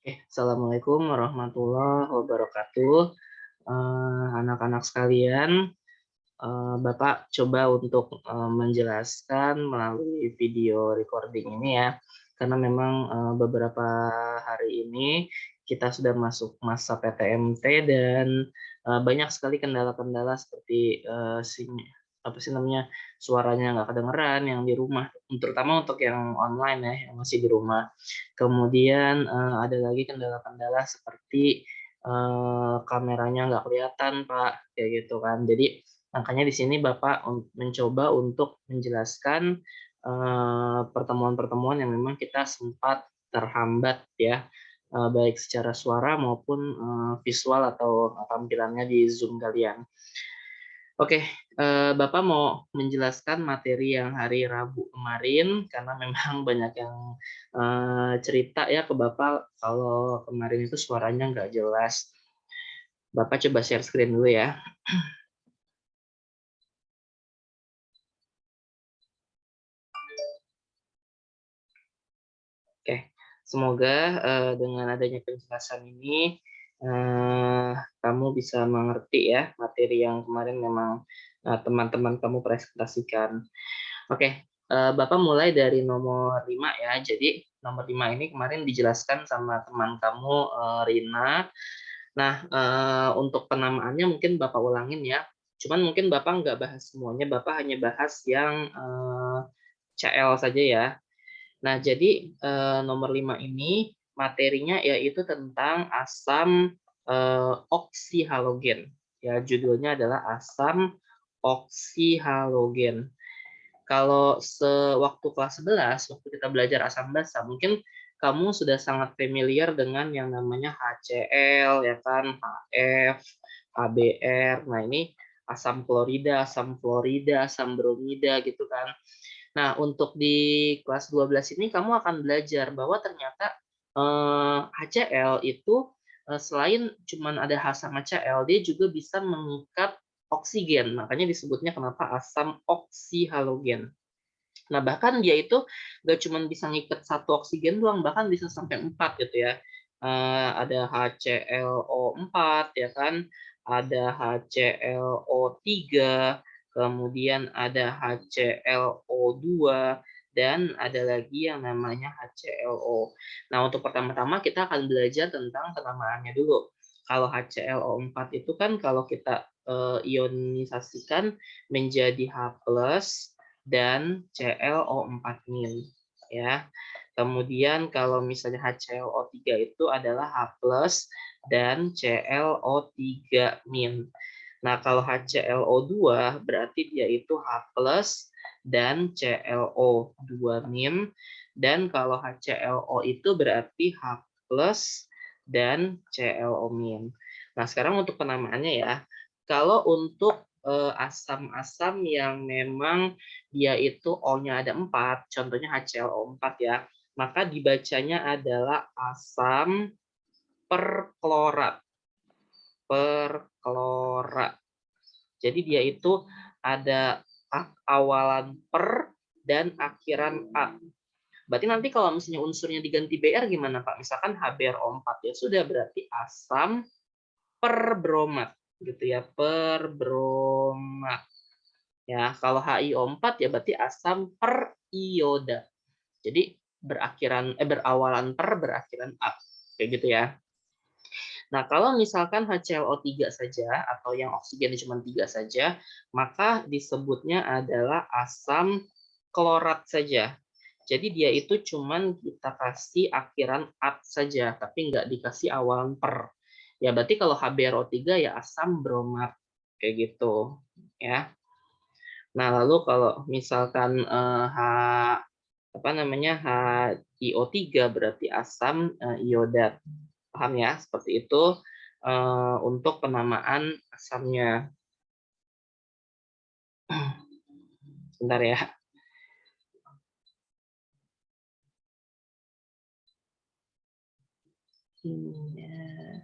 Assalamualaikum warahmatullahi wabarakatuh. Anak-anak sekalian, Bapak coba untuk menjelaskan melalui video recording ini ya, karena memang beberapa hari ini kita sudah masuk masa PTMT dan banyak sekali kendala-kendala seperti apa sih namanya, suaranya nggak kedengeran yang di rumah, terutama untuk yang online ya, yang masih di rumah. Kemudian, ada lagi kendala-kendala seperti, kameranya nggak kelihatan, Pak, kayak gitu kan. Jadi, makanya di sini Bapak mencoba untuk menjelaskan, pertemuan-pertemuan yang memang kita sempat terhambat ya, baik secara suara maupun, visual atau tampilannya di Zoom kalian. Oke, Bapak mau menjelaskan materi yang hari Rabu kemarin karena memang banyak yang, cerita ya ke Bapak kalau kemarin itu suaranya nggak jelas. Bapak coba share screen dulu ya. Oke, semoga, dengan adanya penjelasan ini, kamu bisa mengerti ya materi yang kemarin memang, teman-teman kamu presentasikan. Oke, Bapak mulai dari nomor 5 ya. Jadi nomor 5 ini kemarin dijelaskan sama teman kamu, Rina. Nah, untuk penamaannya mungkin Bapak ulangin ya. Cuman mungkin Bapak nggak bahas semuanya, Bapak hanya bahas yang, CL saja ya. Nah, jadi, nomor 5 ini materinya yaitu tentang asam, oksihalogen. Ya, judulnya adalah asam oksihalogen. Kalau sewaktu kelas 11, waktu kita belajar asam basa, mungkin kamu sudah sangat familiar dengan yang namanya HCl, ya kan, HF, HBr. Nah, ini asam fluorida, asam bromida gitu kan. Nah, untuk di kelas 12 ini kamu akan belajar bahwa ternyata HCl itu selain cuman ada H sama Cl, dia juga bisa mengikat oksigen. Makanya disebutnya kenapa asam oksihalogen. Nah, bahkan dia itu nggak cuma bisa ngikat satu oksigen doang, bahkan bisa sampai 4 gitu ya. Ada HClO4 ya kan, ada HClO3, kemudian ada HClO2, dan ada lagi yang namanya HClO. Nah, untuk pertama-tama kita akan belajar tentang penamaannya dulu. Kalau HClO4 itu kan kalau kita ionisasikan menjadi H+ dan ClO4-, ya. Kemudian kalau misalnya HClO3 itu adalah H+ dan ClO3-. Nah, kalau HClO2 berarti dia itu H+ dan ClO2-, dan kalau HClO itu berarti H+ dan ClO-. Nah, sekarang untuk penamaannya ya. Kalau untuk asam-asam yang memang dia itu O-nya ada 4, contohnya HClO4 ya, maka dibacanya adalah asam perklorat. Perklorat. Jadi dia itu ada awalan per dan akhiran A. Berarti nanti kalau misalnya unsurnya diganti Br gimana Pak? Misalkan HBrO4 ya sudah berarti asam perbromat gitu ya, perbromat. Ya, kalau HiO4 ya berarti asam perioda. Jadi berawalan per, berakhiran A. Kayak gitu ya. Nah, kalau misalkan HClO3 saja atau yang oksigennya cuma 3 saja, maka disebutnya adalah asam klorat saja. Jadi dia itu cuman kita kasih akhiran at saja, tapi nggak dikasih awalan per. Ya berarti kalau HBrO3 ya asam bromat kayak gitu, ya. Nah, lalu kalau misalkan apa namanya, HiO3 berarti asam iodat. Paham ya? Seperti itu untuk penamaan asamnya. Sebentar ya. Iya.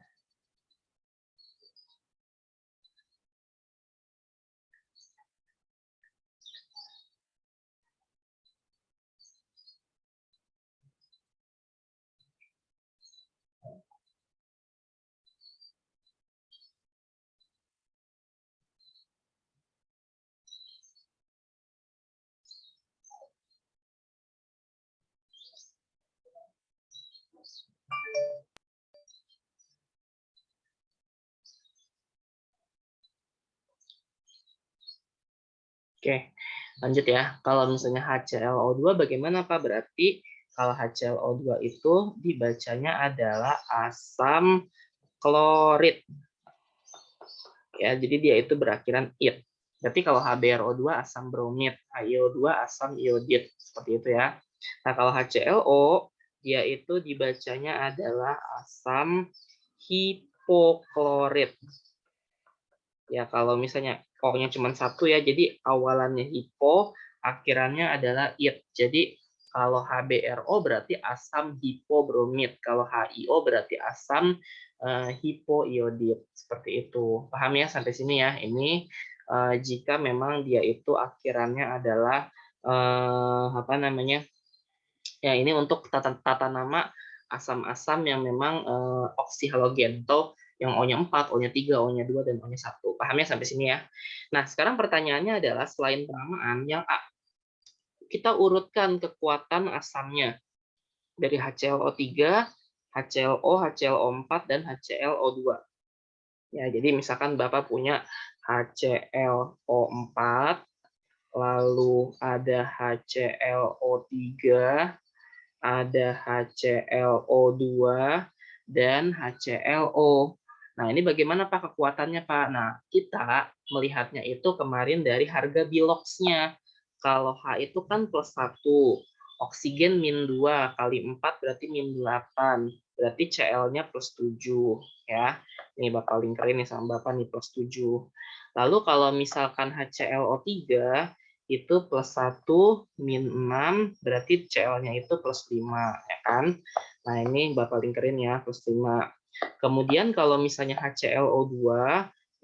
Oke, lanjut ya. Kalau misalnya HClO2 bagaimana Pak? Berarti kalau HClO2 itu dibacanya adalah asam klorid. Ya, jadi dia itu berakhiran -id. Berarti kalau HBrO2 asam bromid, HiO2 asam iodid, seperti itu ya. Nah, kalau HClO dia itu dibacanya adalah asam hipoklorit. Ya, kalau misalnya O-nya cuma satu ya, jadi awalannya hipo, akhirannya adalah id. Jadi kalau HBrO berarti asam hipobromid, kalau HiO berarti asam hipoiodid. Seperti itu. Paham ya sampai sini ya? Ini jika memang dia itu akhirannya adalah apa namanya? Ya, ini untuk tata nama asam-asam yang memang oksihalogen atau yang O-nya 4, O-nya 3, O-nya 2, dan O-nya 1. Paham ya sampai sini ya? Nah, sekarang pertanyaannya adalah selain penamaan, yang A, kita urutkan kekuatan asamnya dari HClO3, HClO, HClO4, dan HClO2. Ya, jadi misalkan Bapak punya HClO4, lalu ada HClO3, ada HClO2 dan HClO. Nah, ini bagaimana Pak kekuatannya Pak? Nah, kita melihatnya itu kemarin dari harga biloxnya. Kalau H itu kan +1, oksigen -2 kali 4 berarti -8. Berarti Cl-nya +7 ya. Ini bakal lingkarin nih sama Bapak nih +7. Lalu kalau misalkan HClO3 itu +1 -6 berarti Cl-nya itu +5 ya kan. Nah, ini Bapak lingkarin ya +5. Kemudian kalau misalnya HClO2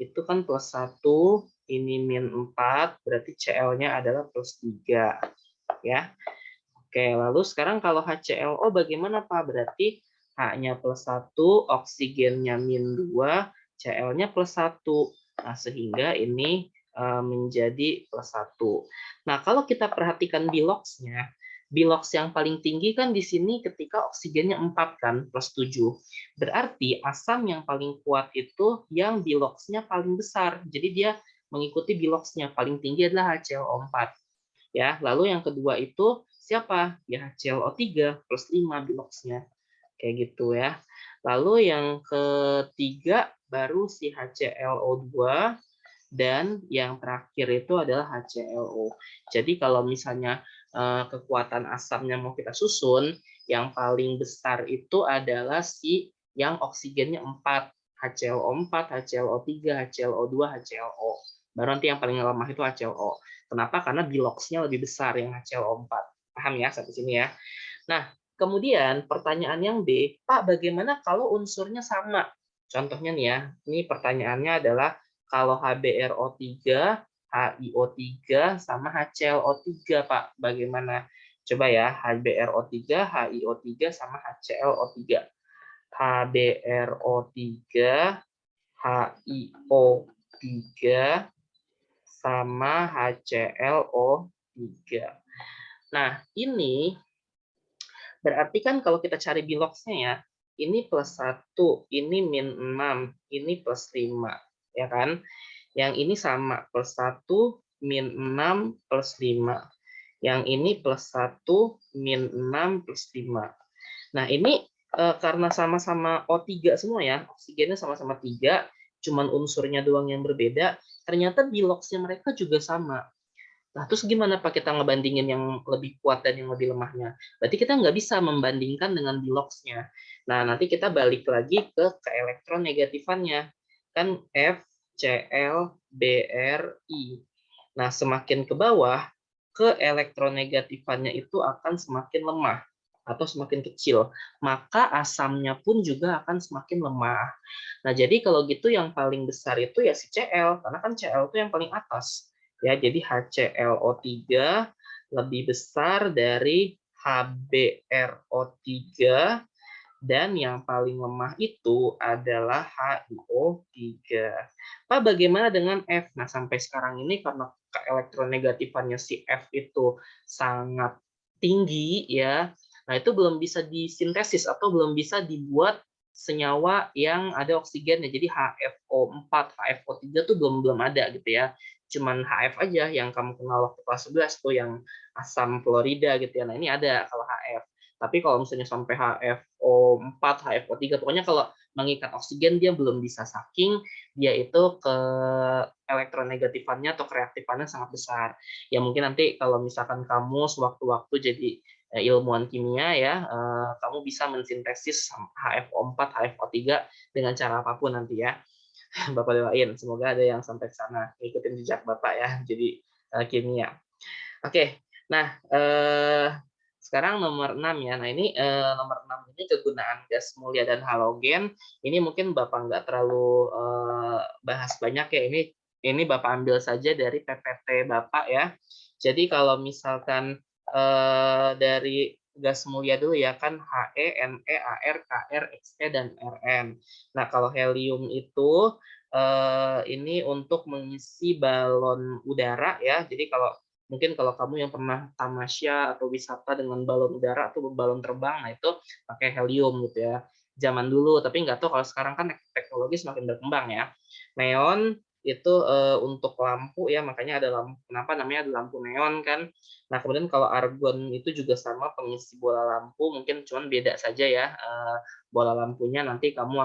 itu kan +1 ini -4 berarti Cl-nya adalah +3 ya. Oke, lalu sekarang kalau HClO bagaimana Pak? Berarti H-nya +1, oksigennya -2, Cl-nya +1. Nah, sehingga ini menjadi +1. Nah, kalau kita perhatikan biloxnya, bilox yang paling tinggi kan di sini ketika oksigennya 4 kan, +7. Berarti asam yang paling kuat itu yang biloxnya paling besar. Jadi dia mengikuti biloxnya, paling tinggi adalah HClO4. Ya, lalu yang kedua itu siapa? Ya HClO3 +5 biloxnya. Kayak gitu ya. Lalu yang ketiga baru si HClO2 dan yang terakhir itu adalah HClO. Jadi kalau misalnya kekuatan asamnya mau kita susun, yang paling besar itu adalah si yang oksigennya 4, HClO4, HClO3, HClO2, HClO. Baru nanti yang paling lemah itu HClO. Kenapa? Karena biloxnya lebih besar yang HClO4. Paham ya sampai sini ya? Nah, kemudian pertanyaan yang B, Pak, bagaimana kalau unsurnya sama? Contohnya nih ya, ini pertanyaannya adalah kalau HBrO3, HiO3 sama HClO3, Pak, bagaimana? Coba ya, HBrO3, HiO3 sama HClO3. HBrO3, HiO3 sama HClO3. Nah, ini berarti kan kalau kita cari biloxnya ya, ini +1, ini -6, ini +5, ya kan? Yang ini sama, +1, -6, +5. Yang ini +1, -6, +5. Nah, ini karena sama-sama O3 semua ya, oksigennya sama-sama 3, cuman unsurnya doang yang berbeda, ternyata biloxnya mereka juga sama. Nah, terus gimana Pak kita ngebandingin yang lebih kuat dan yang lebih lemahnya? Berarti kita nggak bisa membandingkan dengan biloxnya. Nah, nanti kita balik lagi ke keelektronegatifannya. Kan F, Cl, Br, I. Nah, semakin ke bawah, keelektronegatifannya itu akan semakin lemah atau semakin kecil. Maka asamnya pun juga akan semakin lemah. Nah, jadi kalau gitu yang paling besar itu ya si Cl, karena kan Cl itu yang paling atas. Ya, jadi HClO3 lebih besar dari HBrO3 dan yang paling lemah itu adalah HiO3. Pak, bagaimana dengan F? Nah, sampai sekarang ini karena elektronegatifannya si F itu sangat tinggi ya. Nah, itu belum bisa disintesis atau belum bisa dibuat senyawa yang ada oksigen ya. Jadi HFO4, HFO3 tuh belum belum ada gitu ya. Cuman HF aja yang kamu kenal waktu kelas 11 tuh yang asam fluorida gitu ya. Nah, ini ada kalau HF. Tapi kalau misalnya sampai HFO4, HFO3, pokoknya kalau mengikat oksigen dia belum bisa, saking dia itu ke elektronegatifannya atau kereaktifannya sangat besar. Ya mungkin nanti kalau misalkan kamu sewaktu-waktu jadi ilmuwan kimia ya, kamu bisa mensintesis HFO4, HFO3 dengan cara apapun nanti ya. Bapak doain semoga ada yang sampai ke sana, ikutin jejak Bapak ya, jadi kimia. Oke, nah sekarang nomor 6 ya. Nah ini nomor 6 ini kegunaan gas mulia dan halogen. Ini mungkin Bapak nggak terlalu bahas banyak ya. Ini Bapak ambil saja dari PPT Bapak ya. Jadi kalau misalkan dari gas mulia dulu ya kan He, Ne, Ar, Kr, Xe, dan Rn. Nah kalau helium itu ini untuk mengisi balon udara ya. Jadi kalau mungkin kalau kamu yang pernah tamasya atau wisata dengan balon udara atau balon terbang, nah itu pakai helium gitu ya. Zaman dulu, tapi nggak tahu kalau sekarang kan teknologi semakin berkembang ya. Neon itu untuk lampu ya, makanya ada lampu. Kenapa namanya ada lampu neon kan? Nah kemudian kalau argon itu juga sama pengisi bola lampu, mungkin cuman beda saja ya bola lampunya. Nanti kamu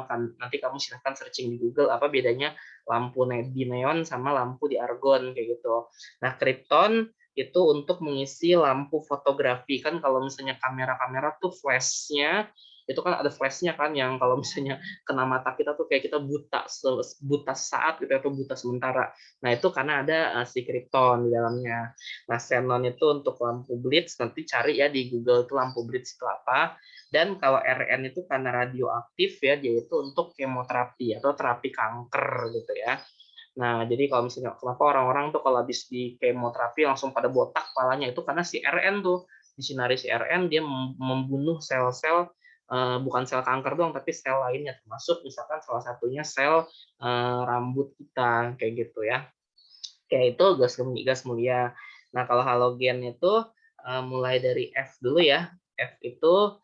silahkan searching di Google apa bedanya lampu di neon sama lampu di argon kayak gitu. Nah krypton itu untuk mengisi lampu fotografi kan, kalau misalnya kamera-kamera tuh flashnya itu kan ada flashnya kan yang kalau misalnya kena mata kita tuh kayak kita buta saat gitu atau buta sementara. Nah itu karena ada si krypton di dalamnya. Nah xenon itu untuk lampu blitz, nanti cari ya di Google itu lampu blitz itu apa. Dan kalau Rn itu karena radioaktif ya, dia itu untuk kemoterapi atau terapi kanker gitu ya. Nah, jadi kalau misalnya kenapa orang-orang tuh kalau habis di kemoterapi langsung pada botak kepalanya, itu karena si Rn tuh, disinari si Rn dia membunuh sel-sel bukan sel kanker doang tapi sel lainnya, termasuk misalkan salah satunya sel rambut kita kayak gitu ya. Kayak itu gas mulia. Nah, kalau halogen itu mulai dari F dulu ya. F itu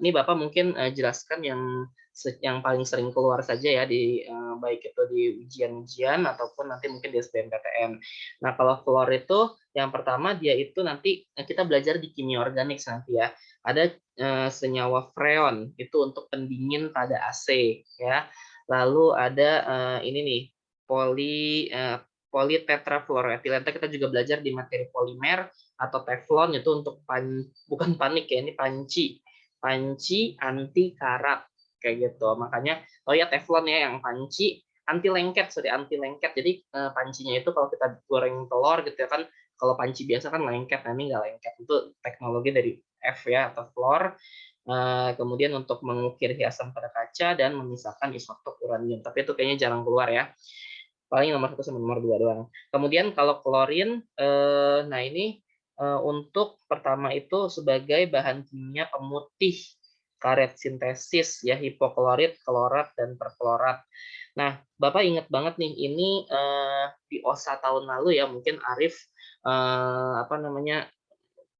ini Bapak mungkin jelaskan yang paling sering keluar saja ya di baik itu di ujian-ujian ataupun nanti mungkin di SBMPTN. Nah, kalau fluor itu yang pertama dia itu nanti kita belajar di kimia organik nanti ya. Ada senyawa freon itu untuk pendingin pada AC ya. Lalu ada ini nih politetrafluoroetilen. Kita juga belajar di materi polimer atau teflon itu untuk bukan panik ya, ini panci anti karat kayak gitu. Makanya ya teflon ya yang panci anti lengket. Jadi pancinya itu kalau kita goreng telur gitu ya kan, kalau panci biasa kan lengket, nah ini nggak lengket. Itu teknologi dari F ya atau fluor. Kemudian untuk mengukir hiasan pada kaca dan memisahkan isotop uranium. Tapi itu kayaknya jarang keluar ya. Paling nomor 1 sama nomor 2 doang. Kemudian kalau klorin, nah ini untuk pertama itu sebagai bahan kimia pemutih karet sintesis ya, hipoklorit, klorat, dan perklorat. Nah, Bapak ingat banget nih, ini di OSA tahun lalu ya, mungkin Arif apa namanya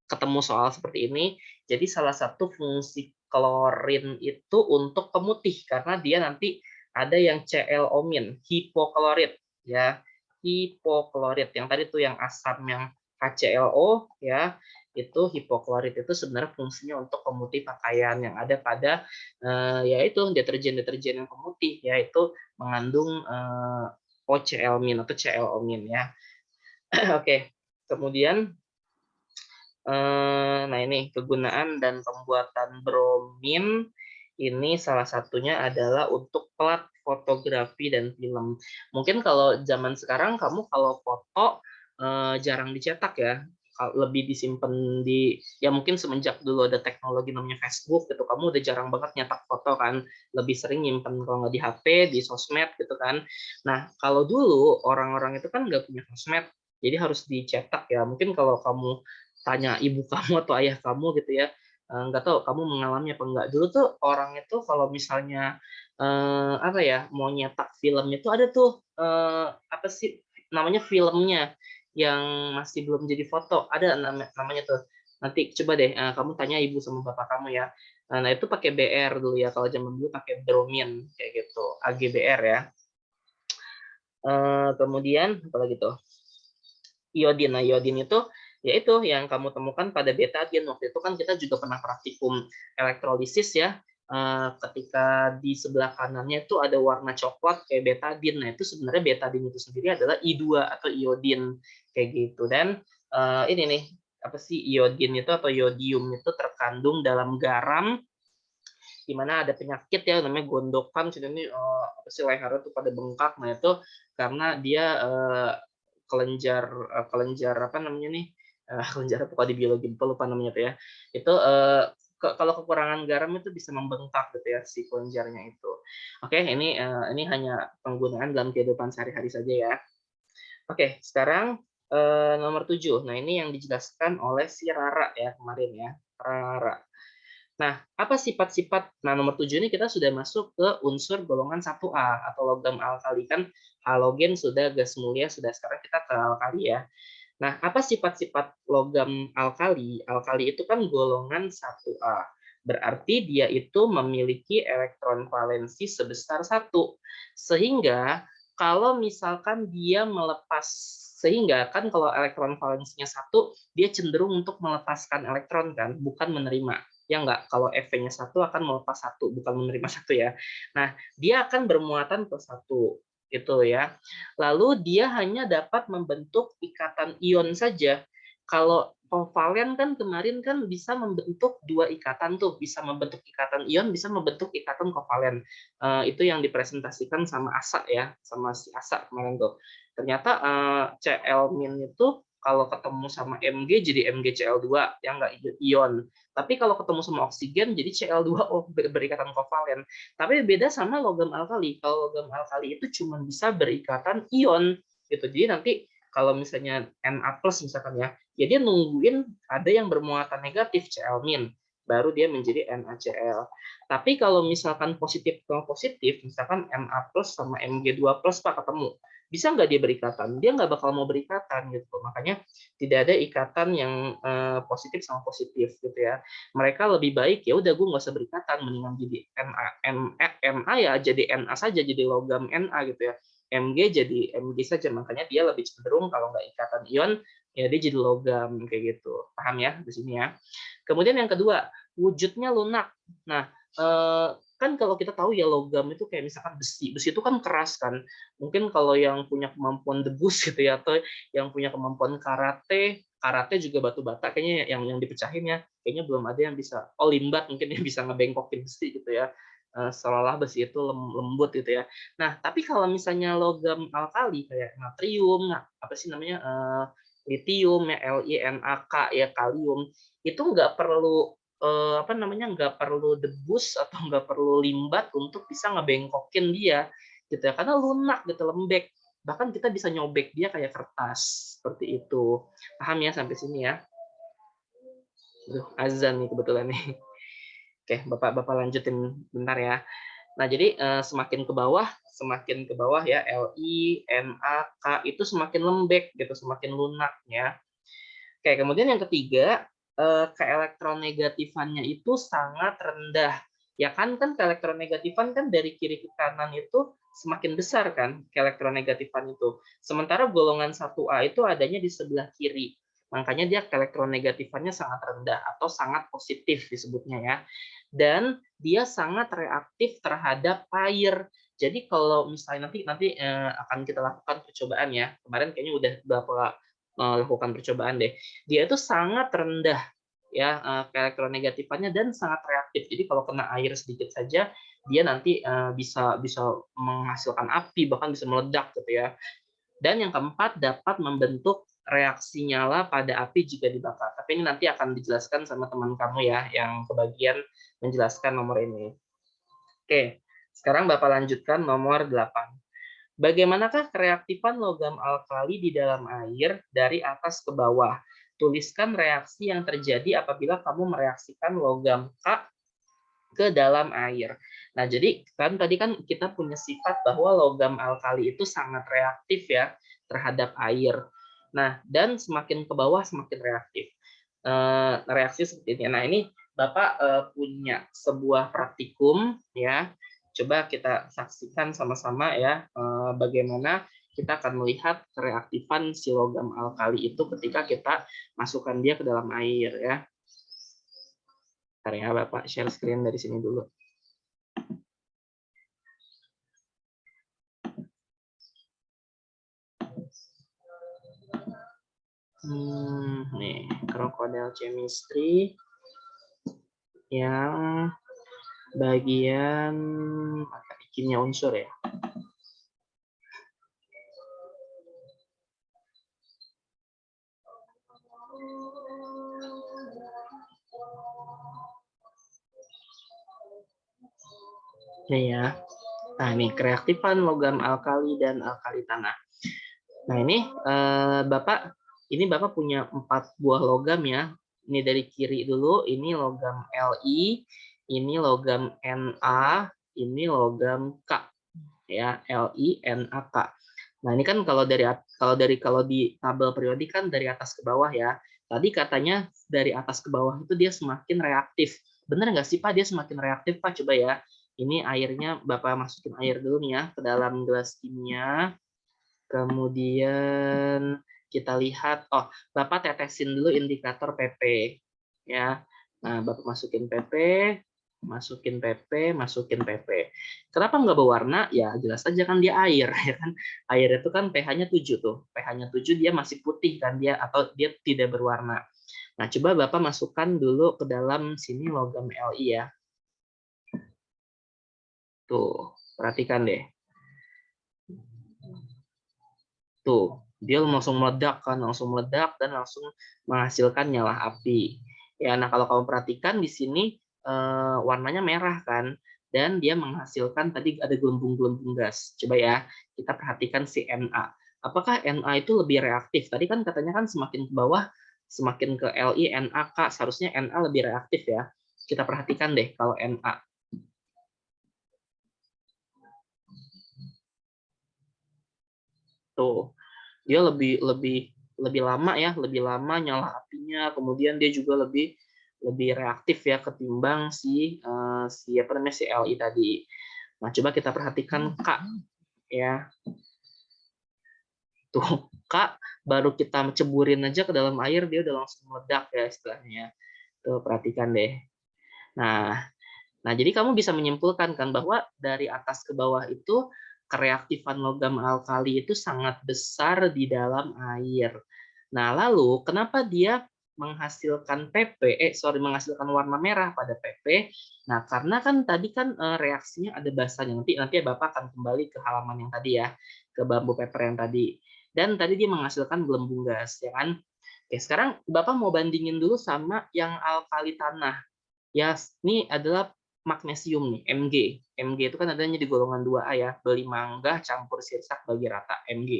ketemu soal seperti ini. Jadi salah satu fungsi klorin itu untuk pemutih karena dia nanti ada yang ClO-min, hipoklorit ya. Hipoklorit yang tadi tuh yang asam yang HClO ya, itu hipoklorit itu sebenarnya fungsinya untuk pemutih pakaian yang ada pada yaitu deterjen-deterjen yang pemutih yaitu mengandung OCl-min atau ClO-min ya. Oke. Kemudian nah ini kegunaan dan pembuatan bromin ini salah satunya adalah untuk plat fotografi dan film. Mungkin kalau zaman sekarang kamu kalau foto jarang dicetak ya, lebih disimpan ya mungkin semenjak dulu ada teknologi namanya Facebook gitu, kamu udah jarang banget nyetak foto kan, lebih sering nyimpen kalau nggak di HP, di sosmed gitu kan. Nah kalau dulu orang-orang itu kan nggak punya sosmed, jadi harus dicetak ya. Mungkin kalau kamu tanya ibu kamu atau ayah kamu gitu ya, nggak tahu kamu mengalami apa enggak. Dulu tuh orang itu kalau misalnya apa ya mau nyetak film itu ada tuh apa sih namanya filmnya yang masih belum jadi foto, ada namanya tuh. Nanti coba deh kamu tanya ibu sama bapak kamu ya. Nah, itu pakai Br dulu ya, kalau zaman dulu pakai bromin kayak gitu, AgBr ya. Kemudian apalagi tuh? Iodin. Nah, iodin itu yaitu yang kamu temukan pada betadin. Waktu itu kan kita juga pernah praktikum elektrolisis ya. Ketika di sebelah kanannya itu ada warna coklat kayak betadin. Nah, itu sebenarnya betadin itu sendiri adalah I2 atau iodin kayak gitu. Dan ini nih, apa sih iodin itu atau iodium itu terkandung dalam garam di mana ada penyakit ya namanya gondokan. Ini apa sih, lehernya tuh pada bengkak. Nah, itu karena dia kelenjar apa namanya nih, kelenjar apa di biologi lupa namanya tuh ya. Itu kalau kekurangan garam itu bisa membengkak gitu ya si kelenjarnya itu. Oke, ini hanya penggunaan dalam kehidupan sehari-hari saja ya. Oke, sekarang nomor 7. Nah, ini yang dijelaskan oleh si Rara ya kemarin ya. Rara. Nah, apa sifat-sifat? Nah, nomor 7 ini kita sudah masuk ke unsur golongan 1A atau logam alkali. Kan halogen sudah, gas mulia sudah, sekarang kita ke alkali ya. Nah, apa sifat-sifat logam alkali? Alkali itu kan golongan 1A. Berarti dia itu memiliki elektron valensi sebesar 1. Sehingga kalau misalkan dia melepas, sehingga kan kalau elektron valensinya 1, dia cenderung untuk melepaskan elektron kan, bukan menerima. Ya enggak, kalau EV-nya 1 akan melepas 1, bukan menerima 1 ya. Nah, dia akan bermuatan ke 1 gitu ya. Lalu dia hanya dapat membentuk ikatan ion saja. Kalau kovalen kan kemarin kan bisa membentuk 2 ikatan tuh, bisa membentuk ikatan ion, bisa membentuk ikatan kovalen. Itu yang dipresentasikan sama Asa ya, sama si Asa kemarin tuh. Ternyata Cl- itu kalau ketemu sama Mg jadi MgCl2 yang enggak ion. Tapi kalau ketemu sama oksigen jadi Cl2O berikatan kovalen. Tapi beda sama logam alkali. Kalau logam alkali itu cuma bisa berikatan ion gitu. Jadi nanti kalau misalnya Na+ misalkan ya, dia nungguin ada yang bermuatan negatif Cl-, baru dia menjadi NaCl. Tapi kalau misalkan positif ke positif, misalkan Na+ sama Mg2+ Pak ketemu, bisa nggak dia berikatan? Dia nggak bakal mau berikatan gitu. Makanya tidak ada ikatan yang positif sama positif gitu ya. Mereka lebih baik ya udah gue nggak usah berikatan, mendingan jadi Na ya jadi Na saja, jadi logam Na gitu ya. Mg jadi Mg saja, makanya dia lebih cenderung kalau nggak ikatan ion ya dia jadi logam kayak gitu. Paham ya di sini ya. Kemudian yang kedua, wujudnya lunak. Nah, kan kalau kita tahu ya logam itu kayak misalkan besi. Besi itu kan keras kan. Mungkin kalau yang punya kemampuan debus gitu ya, atau yang punya kemampuan karate, karate juga batu bata kayaknya yang dipecahin ya. Kayaknya belum ada yang bisa, oh limbat mungkin yang bisa ngebengkokin besi gitu ya. Seolah-olah besi itu lembut gitu ya. Nah, tapi kalau misalnya logam alkali kayak natrium, nah, apa sih namanya, litium ya, LiNaK ya, kalium, itu nggak perlu apa namanya, nggak perlu debus atau nggak perlu limbat untuk bisa ngebengkokin dia gitu ya, karena lunak gitu, lembek, bahkan kita bisa nyobek dia kayak kertas seperti itu. Paham ya sampai sini ya? Azan nih kebetulan nih. Oke, bapak lanjutin bentar ya. Nah, jadi semakin ke bawah ya, Li, Na, K itu semakin lembek gitu, semakin lunak ya. Oke, kemudian yang ketiga, keelektronegatifan itu sangat rendah. Ya kan keelektronegatifan kan dari kiri ke kanan itu semakin besar kan keelektronegatifan itu. Sementara golongan 1A itu adanya di sebelah kiri. Makanya dia keelektronegatifannya sangat rendah atau sangat positif disebutnya ya. Dan dia sangat reaktif terhadap air. Jadi kalau misalnya nanti akan kita lakukan percobaan ya. Kemarin kayaknya udah beberapa melakukan percobaan deh. Dia itu sangat rendah ya keelektronegatifannya dan sangat reaktif. Jadi kalau kena air sedikit saja dia nanti bisa menghasilkan api, bahkan bisa meledak gitu ya. Dan yang keempat, dapat membentuk reaksi nyala pada api jika dibakar. Tapi ini nanti akan dijelaskan sama teman kamu ya yang kebagian menjelaskan nomor ini. Oke, sekarang Bapak lanjutkan nomor 8. Bagaimanakah kereaktifan logam alkali di dalam air dari atas ke bawah? Tuliskan reaksi yang terjadi apabila kamu mereaksikan logam K ke dalam air. Nah, jadi kan tadi kan kita punya sifat bahwa logam alkali itu sangat reaktif ya terhadap air. Nah, dan semakin ke bawah semakin reaktif. reaksi seperti ini. Nah, ini Bapak punya sebuah praktikum ya. Coba kita saksikan sama-sama ya, bagaimana kita akan melihat kereaktifan si logam alkali itu ketika kita masukkan dia ke dalam air ya. Bentar ya, Bapak share screen dari sini dulu. Nih, crocodile chemistry yang bagian kimia unsur ya. Ini ya. Nah, ini kereaktifan logam alkali dan alkali tanah. Nah, ini Bapak punya 4 buah logam ya. Ini dari kiri dulu, ini logam Li, ini logam Na, ini logam K. Ya, Li, Na, K. Nah, ini kan kalau di tabel periodik kan dari atas ke bawah ya. Tadi katanya dari atas ke bawah itu dia semakin reaktif. Benar nggak sih Pak dia semakin reaktif Pak? Coba ya. Ini airnya Bapak masukin air dulu nih ya ke dalam gelas kimia. Kemudian kita lihat, Bapak tetesin dulu indikator PP ya. Nah, Bapak masukin PP, masukin PP, masukin PP. Kenapa nggak berwarna? Ya jelas aja kan dia air ya kan. Air itu kan pH-nya 7 tuh. pH-nya 7 dia masih putih kan dia atau dia tidak berwarna. Nah, coba Bapak masukkan dulu ke dalam sini logam Li ya. Tuh, perhatikan deh. Tuh, dia langsung meledak kan, langsung meledak dan langsung menghasilkan nyala api. Ya, nah kalau kamu perhatikan di sini warnanya merah kan, dan dia menghasilkan tadi ada gelembung-gelembung gas. Coba ya, kita perhatikan si Na. Apakah Na itu lebih reaktif? Tadi kan katanya kan semakin ke bawah, semakin ke Li, Na, K, seharusnya Na lebih reaktif ya. Kita perhatikan deh kalau Na. Tuh, dia lebih lama ya, lebih lama nyala apinya, kemudian dia juga lebih reaktif ya ketimbang si apa namanya si Li tadi. Nah, coba kita perhatikan K ya. Tuh, K baru kita ceburin aja ke dalam air dia udah langsung meledak ya istilahnya. Tuh, perhatikan deh. Nah, jadi kamu bisa menyimpulkan kan bahwa dari atas ke bawah itu kereaktifan logam alkali itu sangat besar di dalam air. Nah, lalu kenapa dia menghasilkan menghasilkan warna merah pada PP? Nah, karena kan tadi kan reaksinya ada basanya. Nanti Bapak akan kembali ke halaman yang tadi ya, ke bambu paper yang tadi. Dan tadi dia menghasilkan gelembung gas, ya kan? Oke, sekarang Bapak mau bandingin dulu sama yang alkali tanah. Ya, ini adalah magnesium nih, Mg. Mg itu kan adanya di golongan 2A ya, beli mangga campur sirsak bagi rata, Mg.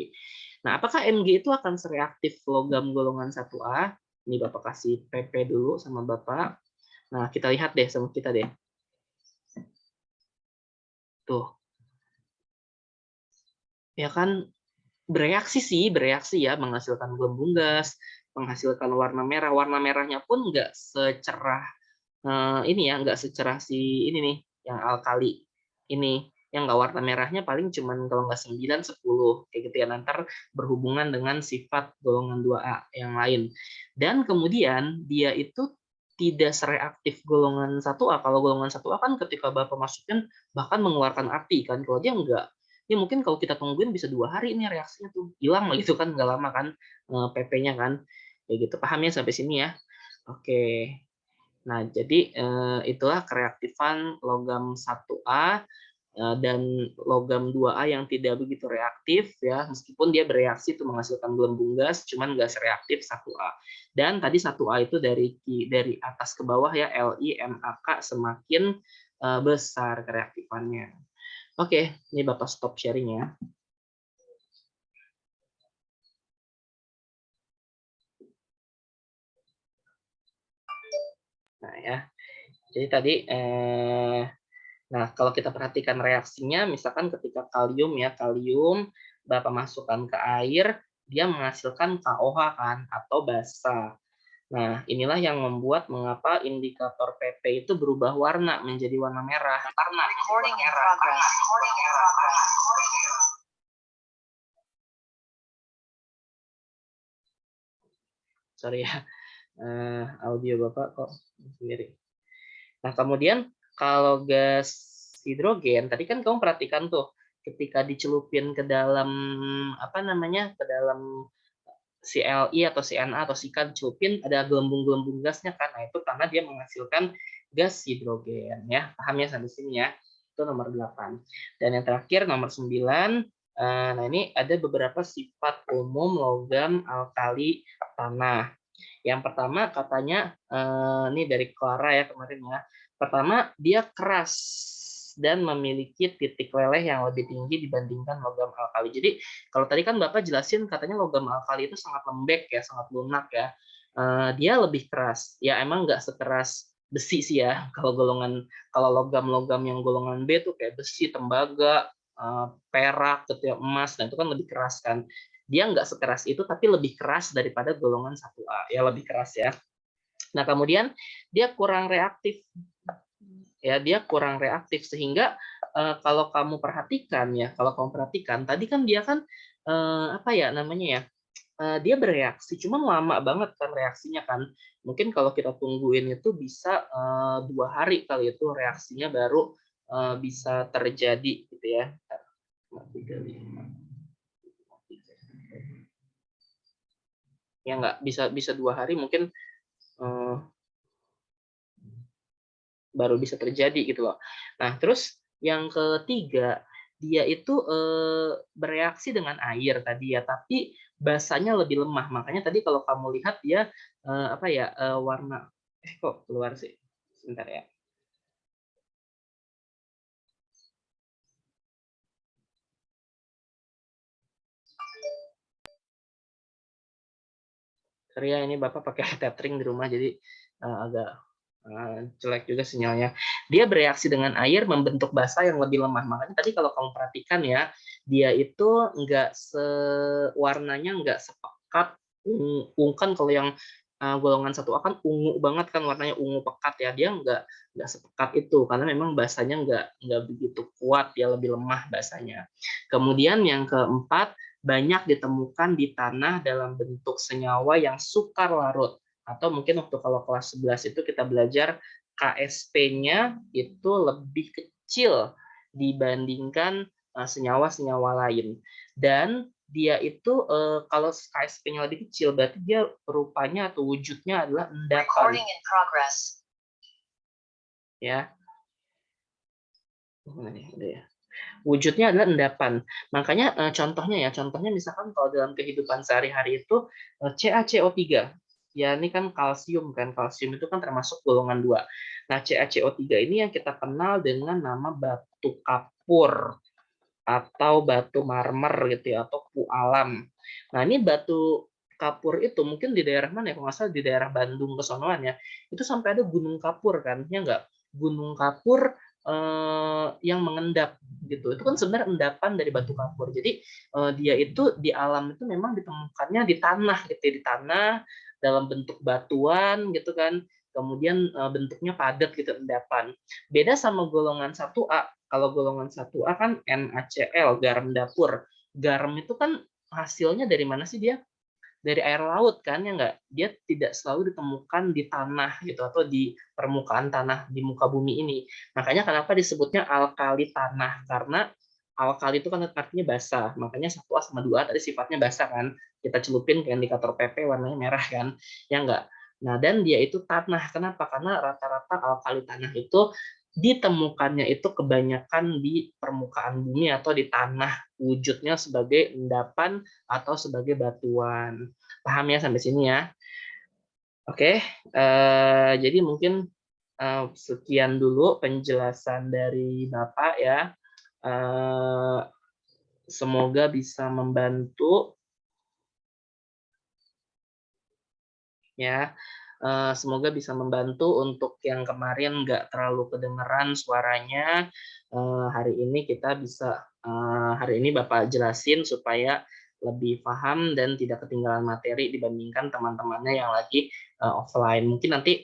Nah, apakah Mg itu akan sereaktif logam golongan 1A? Ini Bapak kasih PP dulu sama Bapak. Nah, kita lihat deh sama kita deh. Tuh. Ya kan bereaksi ya, menghasilkan gelembung gas, menghasilkan warna merah. Warna merahnya pun nggak secerah ini ya, nggak secerah si ini nih, yang alkali ini, yang nggak warna merahnya paling cuman kalau nggak 9, 10 kayak gitu ya, nanti berhubungan dengan sifat golongan 2A yang lain. Dan kemudian dia itu tidak sereaktif golongan 1A. Kalau golongan 1A kan ketika Bapak masukin bahkan mengeluarkan api kan, kalau dia enggak. Ya mungkin kalau kita tungguin bisa 2 hari ini reaksinya tuh hilang lah gitu kan, nggak lama kan PP-nya kan. Kayak gitu, paham ya sampai sini ya? Oke. Nah, jadi itulah kereaktifan logam 1A dan logam 2A yang tidak begitu reaktif ya, meskipun dia bereaksi itu menghasilkan gelembung gas, cuman gas reaktif 1A. Dan tadi 1A itu dari atas ke bawah ya, Li, Na, K semakin besar kereaktifannya. Oke, ini Bapak stop sharing ya. Nah ya, jadi tadi nah, kalau kita perhatikan reaksinya, misalkan ketika kalium ya, kalium Bapak masukkan ke air, dia menghasilkan KOH kan, atau basa. Nah, inilah yang membuat mengapa indikator PP itu berubah warna menjadi warna merah. Recording in progress. Sorry ya, audio Bapak kok sendiri. Nah, kemudian kalau gas hidrogen, tadi kan kamu perhatikan tuh, ketika dicelupin ke dalam, apa namanya, ke dalam CLI atau CNA atau sikat dicelupin, ada gelembung-gelembung gasnya kan. Nah, itu karena dia menghasilkan gas hidrogen ya. Paham ya sampai sini ya. Itu nomor 8. Dan yang terakhir nomor 9, nah ini ada beberapa sifat umum logam alkali tanah. Yang pertama katanya, ini dari Clara ya kemarin ya. Pertama, dia keras dan memiliki titik leleh yang lebih tinggi dibandingkan logam alkali. Jadi kalau tadi kan Bapak jelasin katanya logam alkali itu sangat lembek ya, sangat lunak ya. Dia lebih keras. Ya emang nggak sekeras besi sih ya. Kalau logam-logam yang golongan B tuh kayak besi, tembaga, perak, gitu ya, emas, dan itu kan lebih keras kan. Dia nggak sekeras itu, tapi lebih keras daripada golongan 1A. Ya lebih keras ya. Nah kemudian dia kurang reaktif. Ya dia kurang reaktif sehingga kalau kamu perhatikan ya, tadi kan dia kan apa ya namanya ya, dia bereaksi, cuman lama banget kan reaksinya kan. Mungkin kalau kita tungguin itu bisa 2 hari kali itu reaksinya baru bisa terjadi gitu ya. Ya nggak bisa bisa 2 hari mungkin eh, baru bisa terjadi gitu loh. Nah, terus yang ketiga, dia itu bereaksi dengan air tadi ya, tapi basanya lebih lemah. Makanya tadi kalau kamu lihat dia apa ya warna kok keluar sih? Sebentar ya. Sorry ya, ini Bapak pakai tethering di rumah jadi agak jelek juga sinyalnya. Dia bereaksi dengan air membentuk basa yang lebih lemah. Makanya tadi kalau kamu perhatikan ya, dia itu warnanya nggak sepekat ungu kan. Kalau yang golongan 1A kan ungu banget kan, warnanya ungu pekat ya. Dia nggak sepekat itu karena memang basanya nggak begitu kuat, dia lebih lemah basanya. Kemudian yang keempat, banyak ditemukan di tanah dalam bentuk senyawa yang sukar larut. Atau mungkin waktu kalau kelas 11 itu kita belajar KSP-nya itu lebih kecil dibandingkan senyawa-senyawa lain. Dan dia itu kalau KSP-nya lebih kecil berarti dia rupanya atau wujudnya adalah endapan. Recording in progress. Ya. Wujudnya adalah endapan. Makanya contohnya misalkan kalau dalam kehidupan sehari-hari itu CaCO3. Ya ini kan kalsium kan. Kalsium itu kan termasuk golongan 2. Nah, CaCO3 ini yang kita kenal dengan nama batu kapur atau batu marmer gitu ya, atau pualam. Nah, ini batu kapur itu mungkin di daerah mana ya? Kalau nggak salah di daerah Bandung kesonoan ya. Itu sampai ada gunung kapur kan, ya nggak? Gunung kapur yang mengendap gitu. Itu kan sebenarnya endapan dari batu kapur. Jadi dia itu di alam itu memang ditemukannya di tanah gitu, di tanah dalam bentuk batuan gitu kan. Kemudian bentuknya padat gitu, endapan. Beda sama golongan 1A. Kalau golongan 1A kan NaCl, garam dapur. Garam itu kan hasilnya dari mana sih dia? Dari air laut kan ya nggak, dia tidak selalu ditemukan di tanah gitu atau di permukaan tanah di muka bumi ini. Makanya kenapa disebutnya alkali tanah, karena alkali itu kan artinya basah. Makanya 1A sama 2A tadi sifatnya basah kan, kita celupin ke indikator PP warnanya merah kan ya nggak. Nah, dan dia itu tanah. Kenapa? Karena rata-rata alkali tanah itu ditemukannya itu kebanyakan di permukaan bumi atau di tanah, wujudnya sebagai endapan atau sebagai batuan. Paham ya sampai sini ya? Oke, jadi mungkin sekian dulu penjelasan dari Bapak ya. Eh, Semoga bisa membantu ya. Semoga bisa membantu untuk yang kemarin nggak terlalu kedengeran suaranya. Hari ini kita bisa hari ini Bapak jelasin supaya lebih paham dan tidak ketinggalan materi dibandingkan teman-temannya yang lagi offline. Mungkin nanti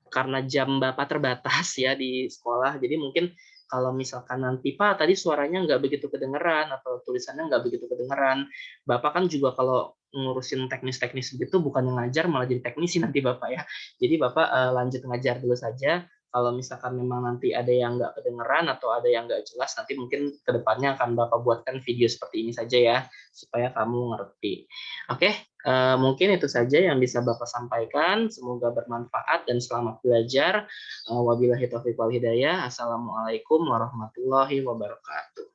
karena jam Bapak terbatas ya di sekolah, jadi mungkin kalau misalkan nanti, "Pak, tadi suaranya nggak begitu kedengeran," atau tulisannya nggak begitu kedengeran, Bapak kan juga kalau ngurusin teknis-teknis gitu bukan yang ngajar, malah jadi teknisi nanti Bapak ya. Jadi Bapak, lanjut ngajar dulu saja, kalau misalkan memang nanti ada yang nggak kedengeran atau ada yang nggak jelas, nanti mungkin ke depannya akan Bapak buatkan video seperti ini saja ya, supaya kamu ngerti. Oke, mungkin itu saja yang bisa Bapak sampaikan, semoga bermanfaat dan selamat belajar. Wabillahi taufiq wal hidayah. Assalamualaikum warahmatullahi wabarakatuh.